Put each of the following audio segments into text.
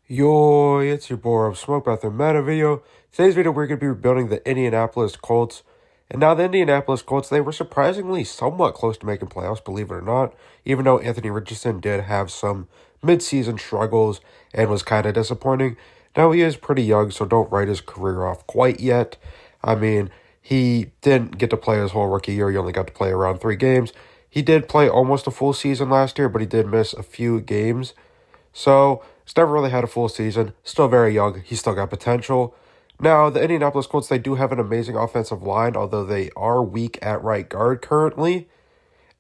Yo, it's your boy of Smoke Bath and Madden video. Today's video, we're going to be rebuilding the Indianapolis Colts. And now the Indianapolis Colts, they were surprisingly somewhat close to making playoffs, believe it or not. Even though Anthony Richardson did have some mid-season struggles and was kind of disappointing. Now he is pretty young, so don't write his career off quite yet. I mean, he didn't get to play his whole rookie year. He only got to play around 3 games. He did play almost a full season last year, but he did miss a few games. So, he's never really had a full season. Still very young. He's still got potential. Now, the Indianapolis Colts, they do have an amazing offensive line, although they are weak at right guard currently.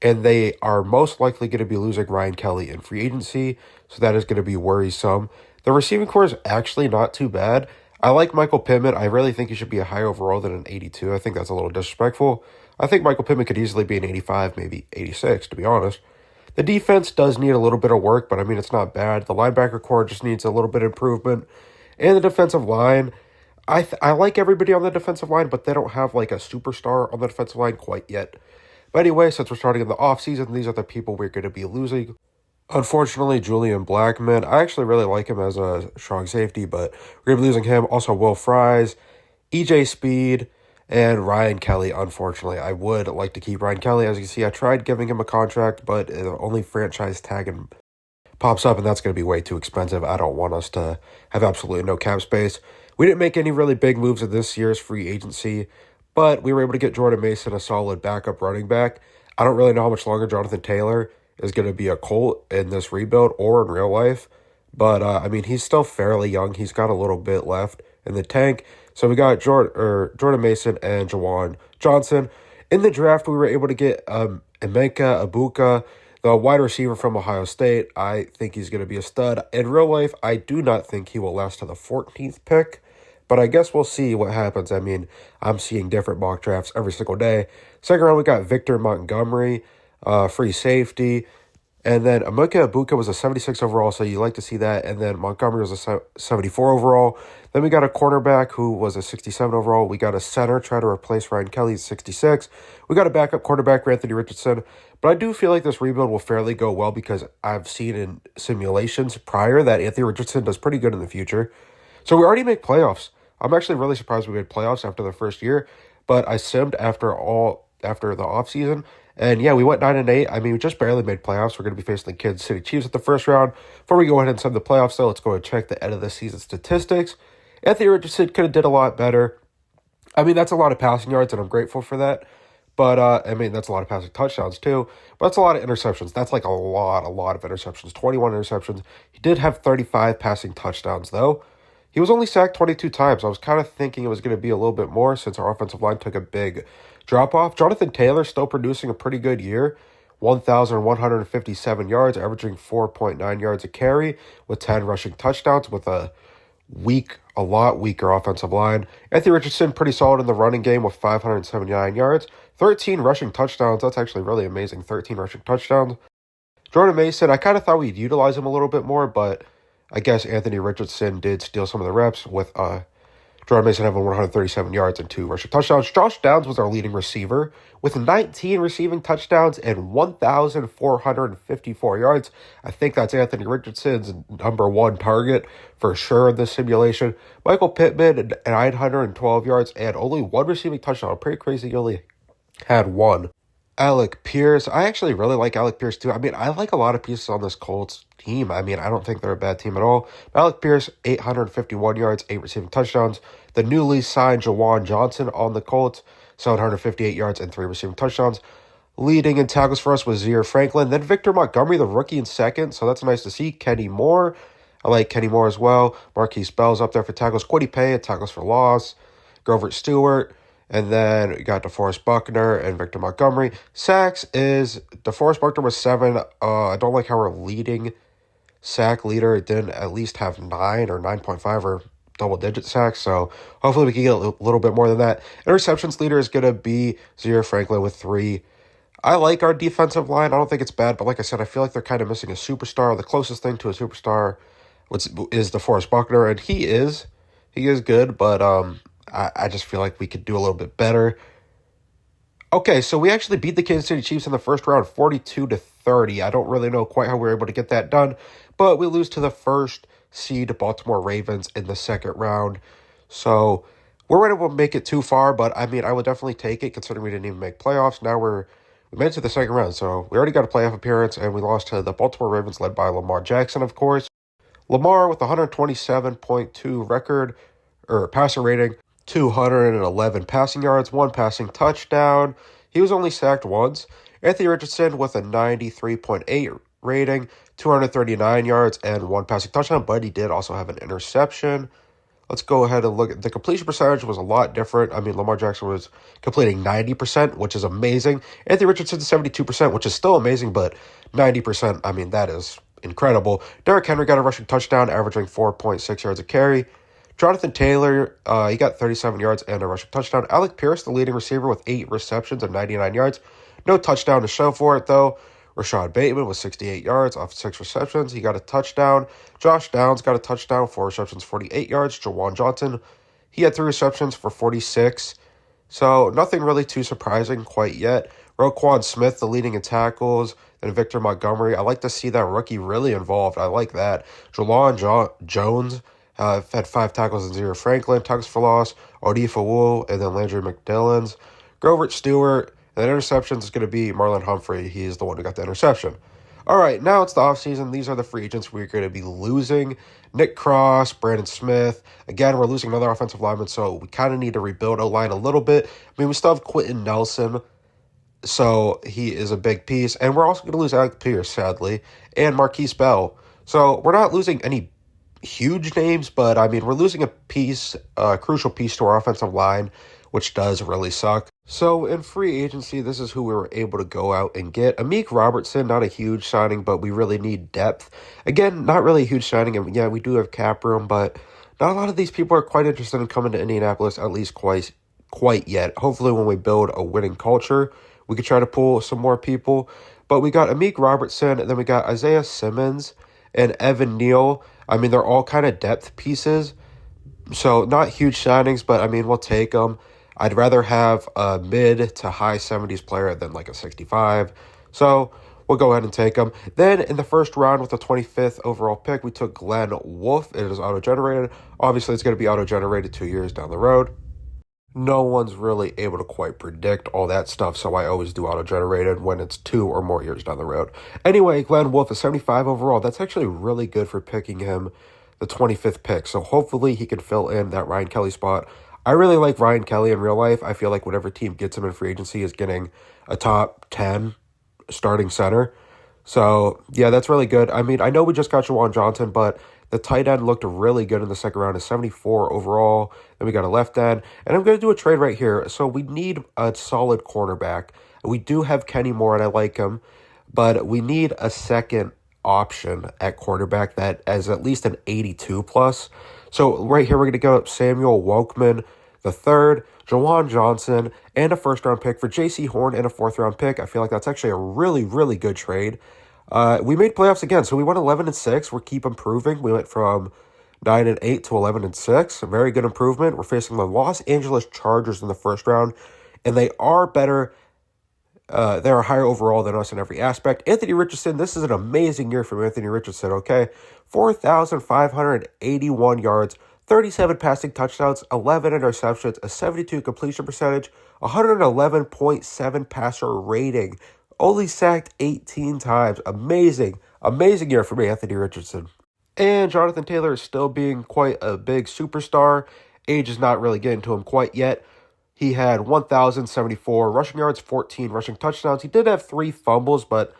And they are most likely going to be losing Ryan Kelly in free agency, so that is going to be worrisome. The receiving core is actually not too bad. I like Michael Pittman. I really think he should be a higher overall than an 82. I think that's a little disrespectful. I think Michael Pittman could easily be an 85, maybe 86, to be honest. The defense does need a little bit of work, but I mean, it's not bad. The linebacker core just needs a little bit of improvement. And the defensive line, I like everybody on the defensive line, but they don't have like a superstar on the defensive line quite yet. But anyway, since we're starting in the offseason, these are the people we're going to be losing. Unfortunately, Julian Blackman, I actually really like him as a strong safety, but we're going to be losing him. Also, Will Fries, EJ Speed, and Ryan Kelly. Unfortunately, I would like to keep Ryan Kelly. As you can see, I tried giving him a contract, but only franchise tag and pops up, and that's going to be way too expensive. I don't want us to have absolutely no cap space. We didn't make any really big moves in this year's free agency, but we were able to get Jordan Mason, a solid backup running back. I don't really know how much longer Jonathan Taylor is going to be a Colt in this rebuild or in real life, but I mean, he's still fairly young. He's got a little bit left in the tank. So we got Jordan Mason and Jawan Johnson. In the draft, we were able to get Emeka Ibuka, the wide receiver from Ohio State. I think he's going to be a stud. In real life, I do not think he will last to the 14th pick, but I guess we'll see what happens. I mean, I'm seeing different mock drafts every single day. Second round, we got Victor Montgomery, free safety. And then Emeka Ibuka was a 76 overall, so you like to see that. And then Montgomery was a 74 overall. Then we got a cornerback who was a 67 overall. We got a center trying to replace Ryan Kelly, 66. We got a backup quarterback for Anthony Richardson. But I do feel like this rebuild will fairly go well because I've seen in simulations prior that Anthony Richardson does pretty good in the future. So we already make playoffs. I'm actually really surprised we made playoffs after the first year. But I simmed after the offseason. And yeah, we went 9-8. I mean, we just barely made playoffs. We're going to be facing the Kansas City Chiefs at the first round. Before we go ahead and send the playoffs, though, let's go and check the end of the season statistics. Anthony Richardson could have did a lot better. I mean, that's a lot of passing yards, and I'm grateful for that. But, I mean, that's a lot of passing touchdowns, too. But that's a lot of interceptions. That's like a lot of interceptions. 21 interceptions. He did have 35 passing touchdowns, though. He was only sacked 22 times. I was kind of thinking it was going to be a little bit more since our offensive line took a big drop-off. Jonathan Taylor still producing a pretty good year. 1,157 yards, averaging 4.9 yards a carry with 10 rushing touchdowns with a lot weaker offensive line. Anthony Richardson pretty solid in the running game with 579 yards. 13 rushing touchdowns. That's actually really amazing. 13 rushing touchdowns. Jordan Mason, I kind of thought we'd utilize him a little bit more, but I guess Anthony Richardson did steal some of the reps with Jordan Mason having 137 yards and 2 rushing touchdowns. Josh Downs was our leading receiver with 19 receiving touchdowns and 1,454 yards. I think that's Anthony Richardson's number one target for sure in this simulation. Michael Pittman, 912 yards and only 1 receiving touchdown. Pretty crazy, he only had 1. Alec Pierce. I actually really like Alec Pierce too. I mean, I like a lot of pieces on this Colts team. I mean, I don't think they're a bad team at all. Alec Pierce, 851 yards, 8 receiving touchdowns. The newly signed Jawan Johnson on the Colts, 758 yards and 3 receiving touchdowns. Leading in tackles for us was Zaire Franklin. Then Victor Montgomery, the rookie, in second, so that's nice to see. Kenny Moore. I like Kenny Moore as well. Marquise Bell's up there for tackles. Quiddy Pay, tackles for loss. Grover Stewart. And then we got DeForest Buckner and Victor Montgomery. Sacks is DeForest Buckner was 7. I don't like how our leading sack leader didn't at least have 9 or 9.5 or double-digit sacks. So hopefully we can get a little bit more than that. Interceptions leader is going to be Zaire Franklin with 3. I like our defensive line. I don't think it's bad, but like I said, I feel like they're kind of missing a superstar. The closest thing to a superstar is DeForest Buckner, and he is good, but I just feel like we could do a little bit better. Okay, so we actually beat the Kansas City Chiefs in the first round, 42-30. I don't really know quite how we were able to get that done, but we lose to the first seed Baltimore Ravens in the second round. So we weren't able to make it too far, but I mean, I would definitely take it considering we didn't even make playoffs. Now we made it to the second round, so we already got a playoff appearance, and we lost to the Baltimore Ravens led by Lamar Jackson, of course. Lamar with 127.2 record, or passer rating, 211 passing yards, 1 passing touchdown. He was only sacked once. Anthony Richardson with a 93.8 rating, 239 yards, and 1 passing touchdown, but he did also have an interception. Let's go ahead and look at the completion percentage was a lot different. I mean, Lamar Jackson was completing 90%, which is amazing. Anthony Richardson 72%, which is still amazing, but 90%, I mean, that is incredible. Derrick Henry got a rushing touchdown, averaging 4.6 yards a carry. Jonathan Taylor, he got 37 yards and a rushing touchdown. Alec Pierce, the leading receiver with 8 receptions and 99 yards. No touchdown to show for it, though. Rashad Bateman with 68 yards off 6 receptions. He got a touchdown. Josh Downs got a touchdown, 4 receptions, 48 yards. Jawan Johnson, he had 3 receptions for 46. So nothing really too surprising quite yet. Roquan Smith, the leading in tackles. Then Victor Montgomery. I like to see that rookie really involved. I like that. Jelon Jones had 5 tackles and 0. Franklin, tackles for loss. Odifa Wool, and then Landry McDillans. Grovert Stewart. And the interceptions is going to be Marlon Humphrey. He's the one who got the interception. All right, now it's the offseason. These are the free agents we're going to be losing. Nick Cross, Brandon Smith. Again, we're losing another offensive lineman, so we kind of need to rebuild O-line a little bit. I mean, we still have Quentin Nelson, so he is a big piece. And we're also going to lose Alec Pierce, sadly, and Marquise Bell. So we're not losing any huge names, but, I mean, we're losing a crucial piece to our offensive line, which does really suck. So in free agency, this is who we were able to go out and get. Amik Robertson, not a huge signing, but we really need depth. Again, not really a huge signing, and yeah, we do have cap room, but not a lot of these people are quite interested in coming to Indianapolis, at least quite yet. Hopefully when we build a winning culture, we could try to pull some more people. But we got Amik Robertson, and then we got Isaiah Simmons and Evan Neal. I mean, they're all kind of depth pieces, so not huge signings, but I mean, we'll take them. I'd rather have a mid to high 70s player than like a 65. So we'll go ahead and take him. Then in the first round with the 25th overall pick, we took Glenn Wolfe. It is auto-generated. Obviously, it's going to be auto-generated 2 years down the road. No one's really able to quite predict all that stuff, so I always do auto-generated when it's 2 or more years down the road. Anyway, Glenn Wolfe is 75 overall. That's actually really good for picking him the 25th pick. So hopefully he can fill in that Ryan Kelly spot. I really like Ryan Kelly in real life. I feel like whatever team gets him in free agency is getting a top 10 starting center. So, yeah, that's really good. I mean, I know we just got Jawan Johnson, but the tight end looked really good in the second round, is 74 overall. Then we got a left end. And I'm going to do a trade right here. So we need a solid cornerback. We do have Kenny Moore, and I like him. But we need a second option at quarterback that is at least an 82 plus. So right here, we're going to go up Samuel Welkman the third, Jawan Johnson, and a first-round pick for J.C. Horn and a fourth-round pick. I feel like that's actually a really, really good trade. We made playoffs again, so we went 11-6. We keep improving. We went from 9-8 to 11-6. A very good improvement. We're facing the Los Angeles Chargers in the first round, and they are better. They're higher overall than us in every aspect. Anthony Richardson, this is an amazing year from Anthony Richardson, okay? 4,581 yards, 37 passing touchdowns, 11 interceptions, a 72 completion percentage, 111.7 passer rating. Only sacked 18 times. Amazing year for me, Anthony Richardson. And Jonathan Taylor is still being quite a big superstar. Age is not really getting to him quite yet. He had 1,074 rushing yards, 14 rushing touchdowns. He did have 3 fumbles, but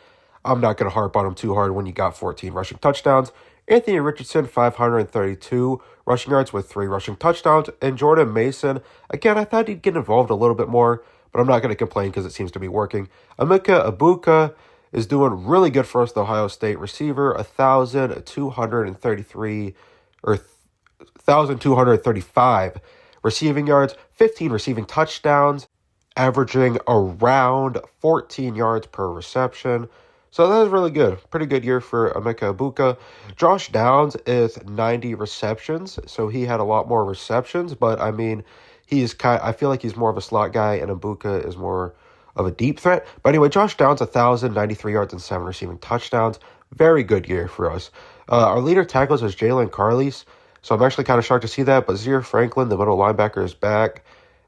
I'm not going to harp on him too hard when you got 14 rushing touchdowns. Anthony Richardson, 532 rushing yards with 3 rushing touchdowns. And Jordan Mason, again, I thought he'd get involved a little bit more, but I'm not going to complain because it seems to be working. Emeka Egbuka is doing really good for us, the Ohio State receiver, 1,235 receiving yards, 15 receiving touchdowns, averaging around 14 yards per reception. So that is really good. Pretty good year for Emeka Egbuka. Josh Downs is 90 receptions, so he had a lot more receptions, but I mean, I feel like he's more of a slot guy, and Egbuka is more of a deep threat. But anyway, Josh Downs, 1,093 yards and 7 receiving touchdowns. Very good year for us. Our leader tackles is Jalen Carlise, so I'm actually kind of shocked to see that. But Zaire Franklin, the middle linebacker, is back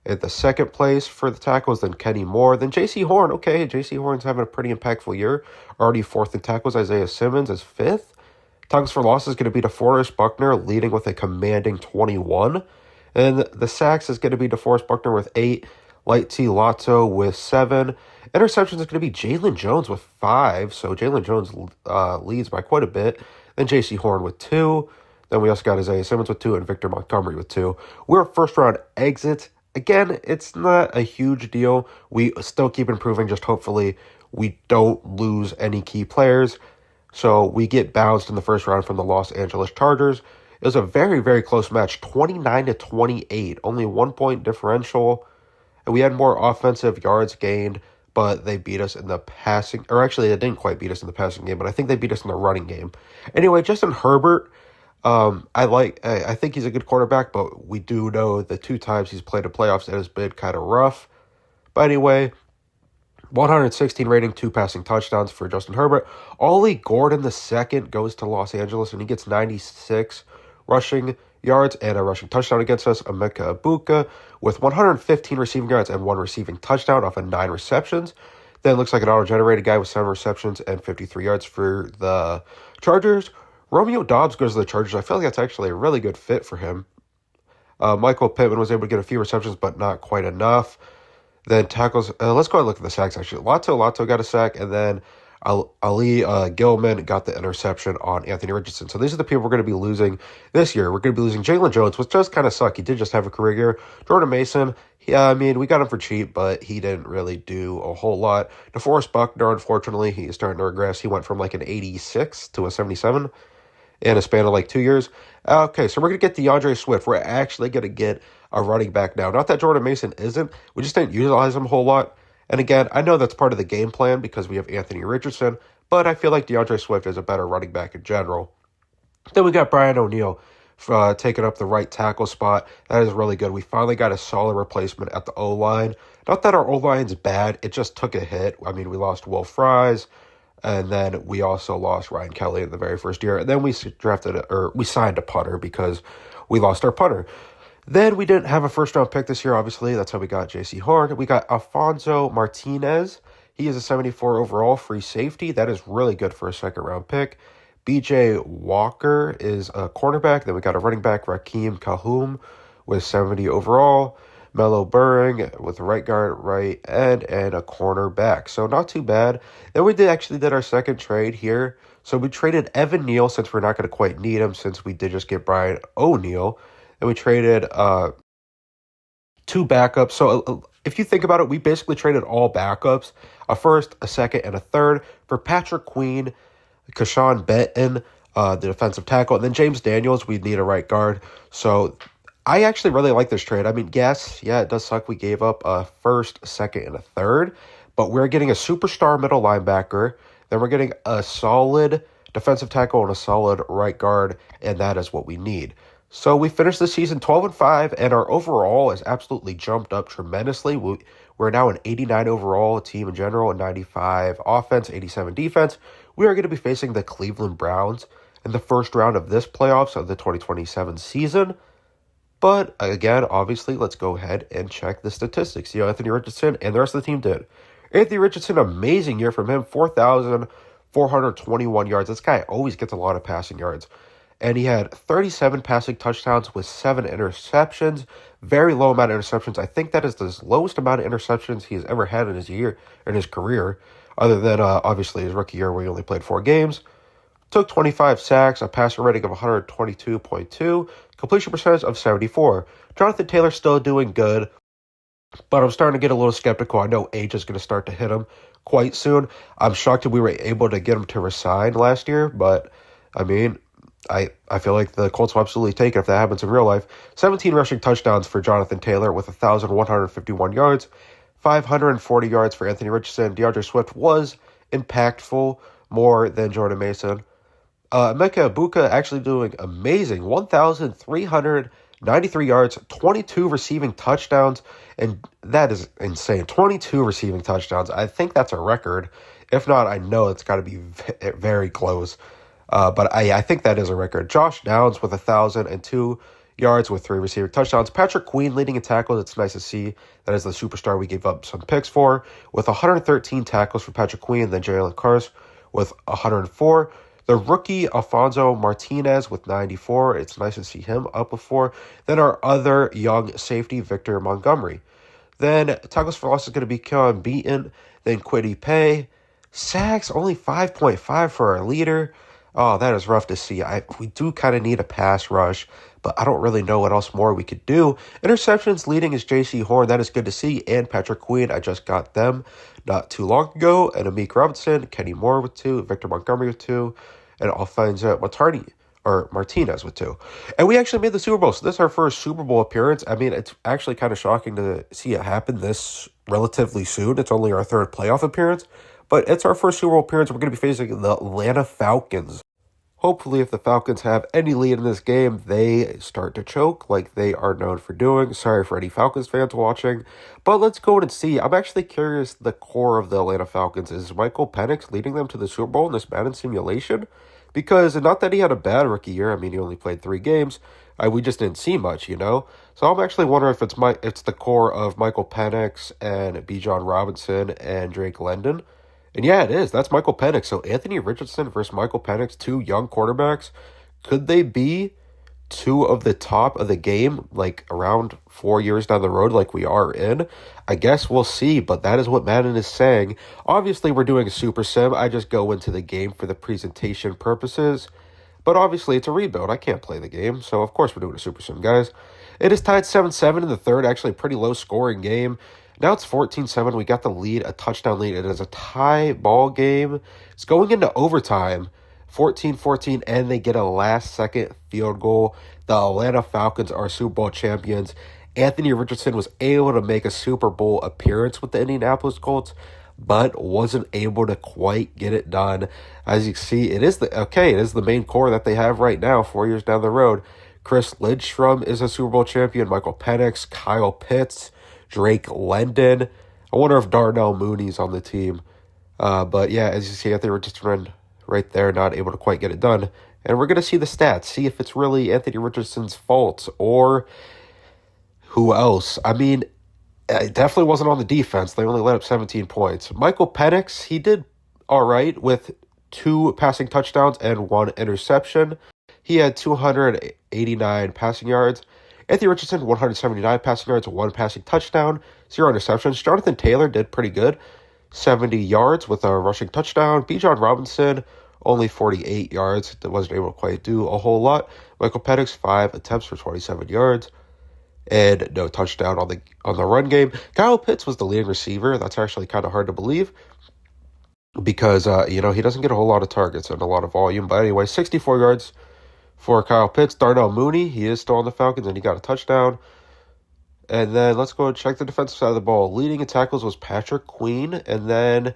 at the second place for the tackles. Then Kenny Moore. Then J.C. Horn. Okay, J.C. Horn's having a pretty impactful year. Already fourth in tackles. Isaiah Simmons is fifth. Tackles for loss is going to be DeForest Buckner, leading with a commanding 21. And the sacks is going to be DeForest Buckner with 8. Light T. Lotto with 7. Interceptions is going to be Jalen Jones with 5. So Jalen Jones leads by quite a bit. Then J.C. Horn with 2. Then we also got Isaiah Simmons with 2 and Victor Montgomery with 2. We're first round exits. Again, it's not a huge deal. We still keep improving. Just hopefully we don't lose any key players. So we get bounced in the first round from the Los Angeles Chargers. It was a very, very close match, 29-28, only 1 point differential. And we had more offensive yards gained, but they beat us in the passing, or actually they didn't quite beat us in the passing game, but I think they beat us in the running game. Anyway, Justin Herbert, I think he's a good quarterback, but we do know the 2 times he's played in playoffs, it has been kind of rough. But anyway, 116 rating, 2 passing touchdowns for Justin Herbert. Ollie Gordon II goes to Los Angeles, and he gets 96 rushing yards and a rushing touchdown against us. Emeka Ibuka with 115 receiving yards and 1 receiving touchdown off of 9 receptions. Then looks like an auto-generated guy with 7 receptions and 53 yards for the Chargers. Romeo Doubs goes to the Chargers. I feel like that's actually a really good fit for him. Michael Pittman was able to get a few receptions, but not quite enough. Then tackles, let's go ahead and look at the sacks, actually. Lotto got a sack, and then Ali Gilman got the interception on Anthony Richardson. So these are the people we're going to be losing this year. We're going to be losing Jalen Jones, which does kind of suck. He did just have a career year. Jordan Mason, we got him for cheap, but he didn't really do a whole lot. DeForest Buckner, unfortunately, he is starting to regress. He went from like an 86 to a 77 in a span of like 2 years. Okay, so we're going to get DeAndre Swift. We're actually going to get a running back now. Not that Jordan Mason isn't. We just didn't utilize him a whole lot. And again, I know that's part of the game plan because we have Anthony Richardson, but I feel like DeAndre Swift is a better running back in general. Then we got Brian O'Neill taking up the right tackle spot. That is really good. We finally got a solid replacement at the O-line. Not that our O-line's bad. It just took a hit. I mean, we lost Will Fries, and then we also lost Ryan Kelly in the very first year. And then we signed a punter because we lost our punter. Then we didn't have a first-round pick this year, obviously. That's how we got J.C. Horn. We got Alfonso Martinez. He is a 74 overall free safety. That is really good for a second-round pick. B.J. Walker is a cornerback. Then we got a running back, Rakeem Calhoun, with 70 overall. Melo Burring with right guard, right end, and a cornerback. So not too bad. Then we did our second trade here. So we traded Evan Neal since we're not going to quite need him since we did just get Brian O'Neill. And we traded 2 backups. So if you think about it, we basically traded all backups, a first, a second, and a third for Patrick Queen, Kashawn Benton, the defensive tackle, and then James Daniels. We need a right guard. So I actually really like this trade. I mean, yes, it does suck. We gave up a first, a second, and a third, but we're getting a superstar middle linebacker. Then we're getting a solid defensive tackle and a solid right guard, and that is what we need. So we finished the season 12-5, and our overall has absolutely jumped up tremendously. We're now an 89 overall team in general, a 95 offense, 87 defense. We are going to be facing the Cleveland Browns in the first round of this playoffs of the 2027 season. But again, obviously, let's go ahead and check the statistics. See how Anthony Richardson and the rest of the team did. Anthony Richardson, amazing year from him, 4,421 yards. This guy always gets a lot of passing yards. And he had 37 passing touchdowns with 7 interceptions. Very low amount of interceptions. I think that is the lowest amount of interceptions he has ever had in his career, other than obviously his rookie year where he only played 4 games. Took 25 sacks, a passer rating of 122.2, completion percentage of 74. Jonathan Taylor still doing good, but I'm starting to get a little skeptical. I know age is going to start to hit him quite soon. I'm shocked that we were able to get him to resign last year, but I mean, I feel like the Colts will absolutely take it if that happens in real life. 17 rushing touchdowns for Jonathan Taylor with 1,151 yards, 540 yards for Anthony Richardson. DeAndre Swift was impactful more than Jordan Mason. Emeka Ibuka actually doing amazing. 1,393 yards, 22 receiving touchdowns, and that is insane. 22 receiving touchdowns. I think that's a record. If not, I know it's got to be very close. But I think that is a record. Josh Downs with 1,002 yards with 3 receiving touchdowns. Patrick Queen leading in tackles. It's nice to see. That is the superstar we gave up some picks for. With 113 tackles for Patrick Queen. Then Jalen Carse with 104. The rookie Alfonso Martinez with 94. It's nice to see him up with 4. Then our other young safety, Victor Montgomery. Then tackles for loss is going to be Keon Beaton. Then Kwity Paye. Sacks, only 5.5 for our leader. Oh, that is rough to see. We do kind of need a pass rush, but I don't really know what else more we could do. Interceptions leading is J.C. Horn. That is good to see. And Patrick Queen. I just got them not too long ago. And Amik Robinson, Kenny Moore with 2, Victor Montgomery with 2, and Alfonso Martinez with 2. And we actually made the Super Bowl. So this is our first Super Bowl appearance. I mean, it's actually kind of shocking to see it happen this relatively soon. It's only our 3rd playoff appearance, but it's our first Super Bowl appearance. We're going to be facing the Atlanta Falcons. Hopefully, if the Falcons have any lead in this game, they start to choke like they are known for doing. Sorry for any Falcons fans watching, but let's go and see. I'm actually curious the core of the Atlanta Falcons. Is Michael Penix leading them to the Super Bowl in this Madden simulation? Because not that he had a bad rookie year. I mean, he only played 3 games. We just didn't see much, you know? So I'm actually wondering if it's the core of Michael Penix and Bijan Robinson and Drake London. And yeah, it is. That's Michael Penix. So Anthony Richardson versus Michael Penix, 2 young quarterbacks. Could they be 2 of the top of the game, like around 4 years down the road, like we are in? I guess we'll see, but that is what Madden is saying. Obviously, we're doing a super sim. I just go into the game for the presentation purposes. But obviously, it's a rebuild. I can't play the game, so of course we're doing a super sim, guys. It is tied 7-7 in the 3rd, actually a pretty low-scoring game. Now it's 14-7. We got the lead, a touchdown lead. It is a tie ball game. It's going into overtime, 14-14, and they get a last-second field goal. The Atlanta Falcons are Super Bowl champions. Anthony Richardson was able to make a Super Bowl appearance with the Indianapolis Colts, but wasn't able to quite get it done. As you can see, it is the main core that they have right now, 4 years down the road. Chris Lidstrom is a Super Bowl champion. Michael Penix, Kyle Pitts, Drake London. I wonder if Darnell Mooney's on the team. But yeah, as you see, Anthony Richardson right there, not able to quite get it done. And we're going to see the stats, see if it's really Anthony Richardson's fault or who else. I mean, it definitely wasn't on the defense. They only let up 17 points. Michael Penix, he did all right with 2 passing touchdowns and 1 interception. He had 289 passing yards. Anthony Richardson, 179 passing yards, 1 passing touchdown, 0 interceptions. Jonathan Taylor did pretty good, 70 yards with a rushing touchdown. Bijan Robinson, only 48 yards. Wasn't able to quite do a whole lot. Michael Penix, 5 attempts for 27 yards. And no touchdown on the run game. Kyle Pitts was the leading receiver. That's actually kind of hard to believe because, he doesn't get a whole lot of targets and a lot of volume. But anyway, 64 yards for Kyle Pitts. Darnell Mooney, he is still on the Falcons, and he got a touchdown. And then let's go and check the defensive side of the ball. Leading in tackles was Patrick Queen, and then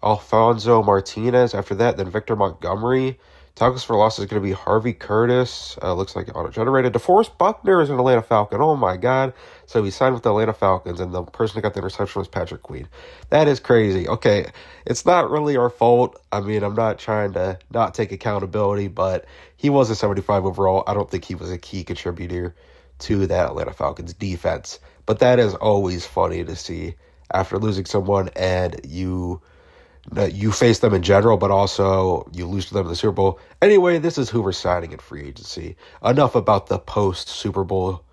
Alfonso Martinez after that, then Victor Montgomery. Tackles for loss is going to be Harvey Curtis. Looks like auto-generated. DeForest Buckner is an Atlanta Falcon. Oh, my God. So he signed with the Atlanta Falcons, and the person who got the interception was Patrick Queen. That is crazy. Okay, it's not really our fault. I mean, I'm not trying to not take accountability, but he was a 75 overall. I don't think he was a key contributor to that Atlanta Falcons defense. But that is always funny to see after losing someone and you face them in general, but also you lose to them in the Super Bowl. Anyway, this is who we're signing in free agency. Enough about the post-Super Bowl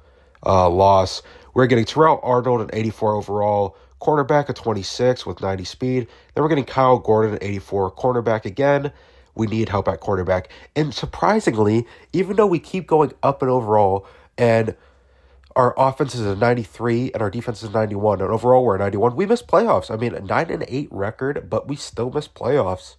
loss. We're getting Terrell Arnold at 84 overall, cornerback at 26 with 90 speed. Then we're getting Kyle Gordon at 84, cornerback again. We need help at quarterback. And surprisingly, even though we keep going up in overall and our offense is a 93 and our defense is 91, and overall we're a 91. We missed playoffs. I mean, a 9-8 record, but we still missed playoffs.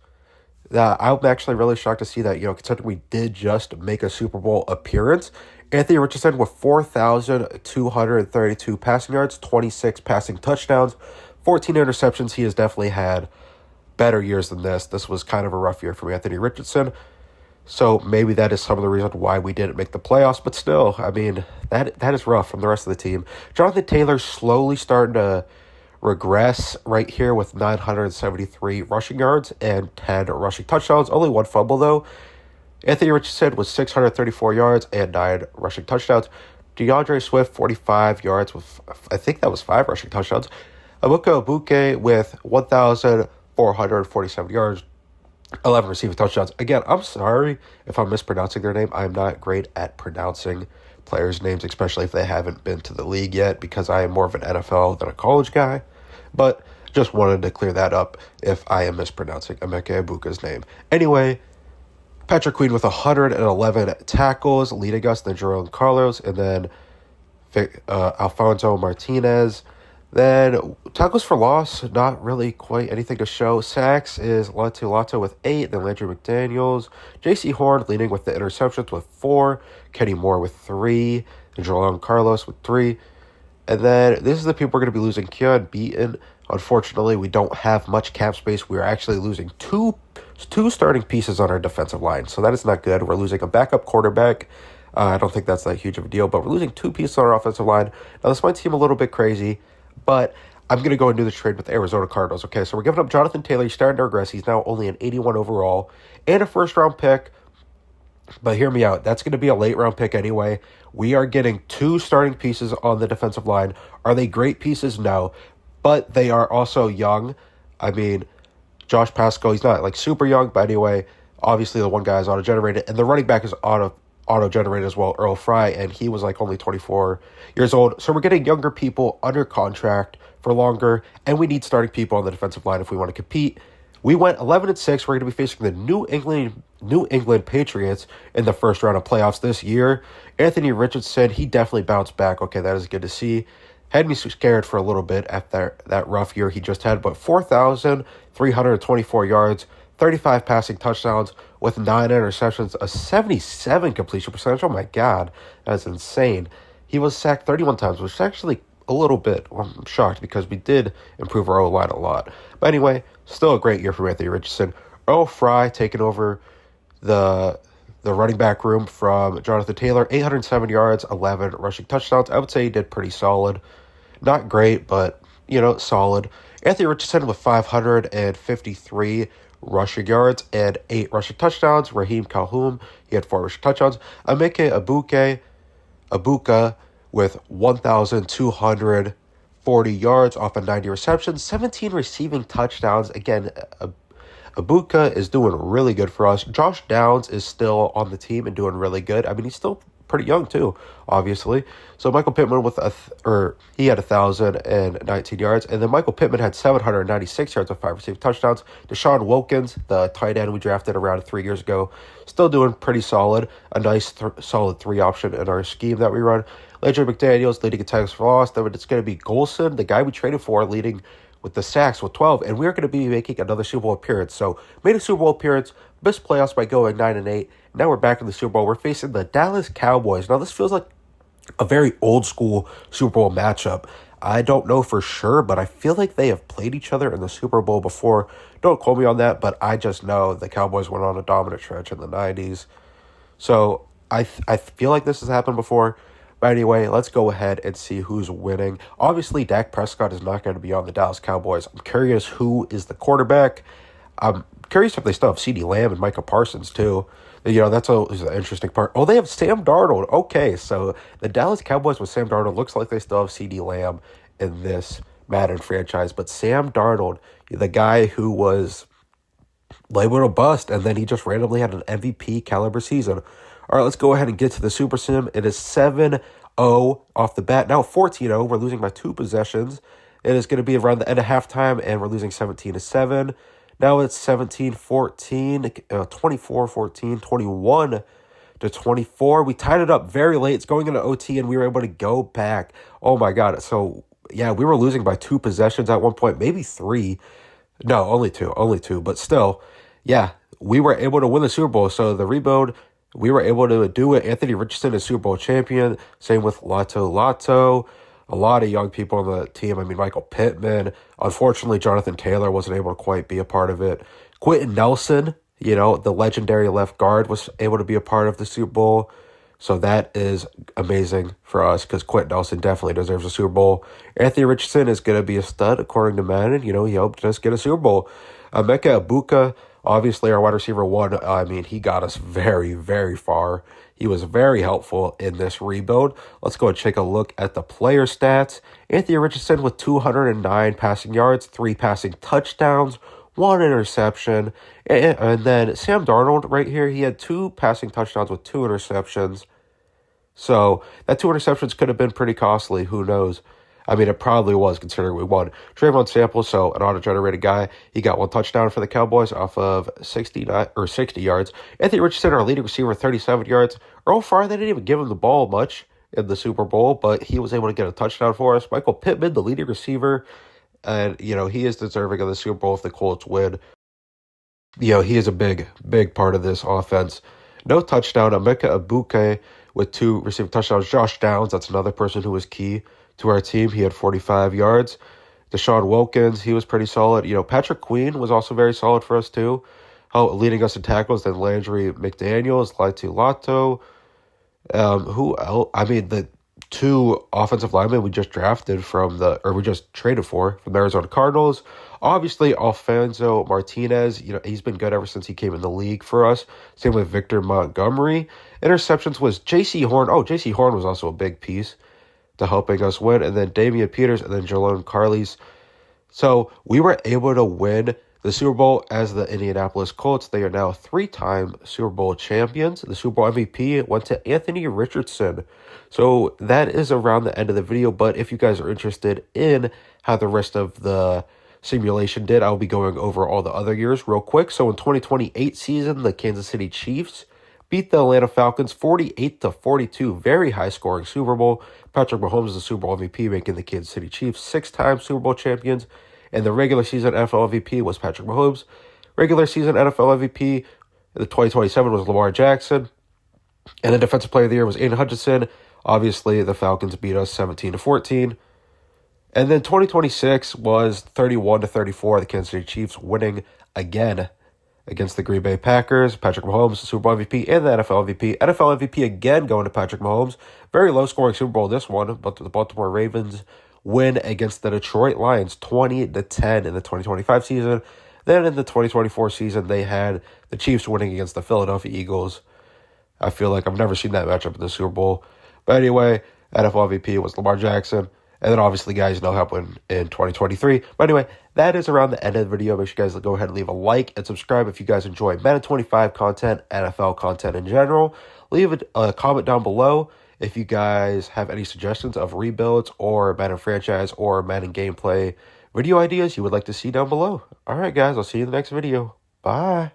I'm actually really shocked to see that, considering we did just make a Super Bowl appearance. Anthony Richardson with 4,232 passing yards, 26 passing touchdowns, 14 interceptions. He has definitely had better years than this. This was kind of a rough year for Anthony Richardson. So maybe that is some of the reason why we didn't make the playoffs. But still, I mean, that is rough from the rest of the team. Jonathan Taylor slowly starting to regress right here with 973 rushing yards and 10 rushing touchdowns. Only 1 fumble, though. Anthony Richardson was 634 yards and 9 rushing touchdowns. DeAndre Swift, 45 yards with, I think that was 5 rushing touchdowns. Abuka Abuke with 1,447 yards, 11 receiving touchdowns. Again, I'm sorry if I'm mispronouncing their name. I'm not great at pronouncing players' names, especially if they haven't been to the league yet, because I am more of an NFL than a college guy. But just wanted to clear that up if I am mispronouncing Emeka Abuka's name. Anyway, Patrick Queen with 111 tackles, leading us, then Jerome Carlos, and then Alfonso Martinez. Then tackles for loss, not really quite anything to show. Sacks is Latu with 8, then Landry McDaniels. J.C. Horn leading with the interceptions with 4. Kenny Moore with 3. And Jerome Carlos with 3. And then this is the people we're going to be losing. Keon Beaton. Unfortunately, we don't have much cap space. We're actually losing two starting pieces on our defensive line. So that is not good. We're losing a backup quarterback. I don't think that's that huge of a deal, but we're losing 2 pieces on our offensive line. Now, this might seem a little bit crazy, but I'm going to go and do the trade with the Arizona Cardinals. Okay, so we're giving up Jonathan Taylor. He's starting to regress. He's now only an 81 overall and a first-round pick. But hear me out. That's going to be a late-round pick anyway. We are getting 2 starting pieces on the defensive line. Are they great pieces? No. But they are also young. I mean, Josh Pascal, he's not like super young, but anyway, obviously the one guy is auto-generated. And the running back is auto-generated as well, Earl Fry, and he was like only 24 years old. So we're getting younger people under contract for longer, and we need starting people on the defensive line if we want to compete. We went 11-6. We're going to be facing the New England Patriots in the first round of playoffs this year. Anthony Richardson, he definitely bounced back. Okay, that is good to see. Had me scared for a little bit after that rough year he just had, but 4,324 yards, 35 passing touchdowns with 9 interceptions, a 77 completion percentage. Oh my God, that's insane. He was sacked 31 times, which is actually a little bit. I'm shocked because we did improve our O-line a lot. But anyway, still a great year for Anthony Richardson. Earl Fry taking over the running back room from Jonathan Taylor, 807 yards, 11 rushing touchdowns. I would say he did pretty solid. Not great, but, solid. Anthony Richardson with 553 rushing yards and 8 rushing touchdowns. Raheem Calhoun, he had 4 rushing touchdowns. Emeka Abuka with 1,240 yards off of 90 receptions, 17 receiving touchdowns. Again, Abuka is doing really good for us. Josh Downs is still on the team and doing really good. I mean, he's still pretty young too, obviously. So Michael Pittman he had 1,019 yards, and then Michael Pittman had 796 yards with 5 receiving touchdowns. Deshaun Wilkins, the tight end we drafted around 3 years ago, still doing pretty solid. A nice solid 3 option in our scheme that we run. Landry McDaniels leading in tackles for loss. Then it's going to be Golson, the guy we traded for, leading with the sacks with 12, and we're going to be making another Super Bowl appearance. So made a Super Bowl appearance, missed playoffs by going 9-8. Now we're back in the Super Bowl. We're facing the Dallas Cowboys. Now this feels like a very old school Super Bowl matchup. I don't know for sure, but I feel like they have played each other in the Super Bowl before. Don't quote me on that, but I just know the Cowboys went on a dominant stretch in the 90s. So I feel like this has happened before. But anyway, let's go ahead and see who's winning. Obviously, Dak Prescott is not going to be on the Dallas Cowboys. I'm curious who is the quarterback. I'm curious if they still have CeeDee Lamb and Micah Parsons, too. That's always an interesting part. Oh, they have Sam Darnold. Okay, so the Dallas Cowboys with Sam Darnold looks like they still have CeeDee Lamb in this Madden franchise. But Sam Darnold, the guy who was labeled a bust, and then he just randomly had an MVP caliber season. All right, let's go ahead and get to the Super Sim. It is 7-0 off the bat. Now 14-0. We're losing by 2 possessions. It is going to be around the end of halftime, and we're losing 17-7. Now it's 17-14, 24-14, 21-24. We tied it up very late. It's going into OT, and we were able to go back. Oh, my God. So, yeah, we were losing by 2 possessions at one point, maybe 3. No, only two. But still, yeah, we were able to win the Super Bowl. So the rebuild, we were able to do it. Anthony Richardson is Super Bowl champion. Same with Lato. A lot of young people on the team. I mean, Michael Pittman. Unfortunately, Jonathan Taylor wasn't able to quite be a part of it. Quentin Nelson, the legendary left guard, was able to be a part of the Super Bowl. So that is amazing for us because Quentin Nelson definitely deserves a Super Bowl. Anthony Richardson is going to be a stud according to Madden. He helped us get a Super Bowl. Emeka Abuka Obviously, our wide receiver one, I mean, he got us very, very far. He was very helpful in this rebuild. Let's go and take a look at the player stats. Anthony Richardson with 209 passing yards, 3 passing touchdowns, 1 interception. And then Sam Darnold right here, he had 2 passing touchdowns with 2 interceptions. So that 2 interceptions could have been pretty costly. Who knows? I mean, it probably was considering we won. Trayvon Sample, so an auto-generated guy, he got 1 touchdown for the Cowboys off of 60 yards. Anthony Richardson, our leading receiver, 37 yards. Earl Farr, they didn't even give him the ball much in the Super Bowl, but he was able to get a touchdown for us. Michael Pittman, the leading receiver, and, he is deserving of the Super Bowl if the Colts win. He is a big, big part of this offense. No touchdown. Emeka Egbuka with 2 receiving touchdowns. Josh Downs, that's another person who was key to our team. He had 45 yards. Deshaun Wilkins, he was pretty solid. Patrick Queen was also very solid for us too. Leading us in tackles, then Landry McDaniels, Laitu Lato. Who else? I mean, the 2 offensive linemen we just traded from the Arizona Cardinals. Obviously, Alfonso Martinez, he's been good ever since he came in the league for us. Same with Victor Montgomery. Interceptions was J.C. Horn. Oh, J.C. Horn was also a big piece to helping us win. And then Damian Peters and then Jalone Carlys. So we were able to win the Super Bowl as the Indianapolis Colts. They are now 3-time Super Bowl champions. The Super Bowl MVP went to Anthony Richardson. So that is around the end of the video. But if you guys are interested in how the rest of the simulation did, I'll be going over all the other years real quick. So in 2028 season, the Kansas City Chiefs beat the Atlanta Falcons 48-42. Very high-scoring Super Bowl. Patrick Mahomes is the Super Bowl MVP, making the Kansas City Chiefs 6-time Super Bowl champions. And the regular season NFL MVP was Patrick Mahomes. Regular season NFL MVP in the 2027 was Lamar Jackson. And the Defensive Player of the Year was Aiden Hutchinson. Obviously, the Falcons beat us 17-14. And then 2026 was 31-34. The Kansas City Chiefs winning again against the Green Bay Packers. Patrick Mahomes, the Super Bowl MVP, and the NFL MVP. NFL MVP again going to Patrick Mahomes. Very low-scoring Super Bowl this one, but the Baltimore Ravens win against the Detroit Lions 20-10 in the 2025 season. Then in the 2024 season, they had the Chiefs winning against the Philadelphia Eagles. I feel like I've never seen that matchup in the Super Bowl. But anyway, NFL MVP was Lamar Jackson. And then obviously, guys, no help in 2023. But anyway, that is around the end of the video. Make sure you guys go ahead and leave a like and subscribe if you guys enjoy Madden 25 content, NFL content in general. Leave a comment down below if you guys have any suggestions of rebuilds or Madden franchise or Madden gameplay video ideas you would like to see down below. All right, guys, I'll see you in the next video. Bye.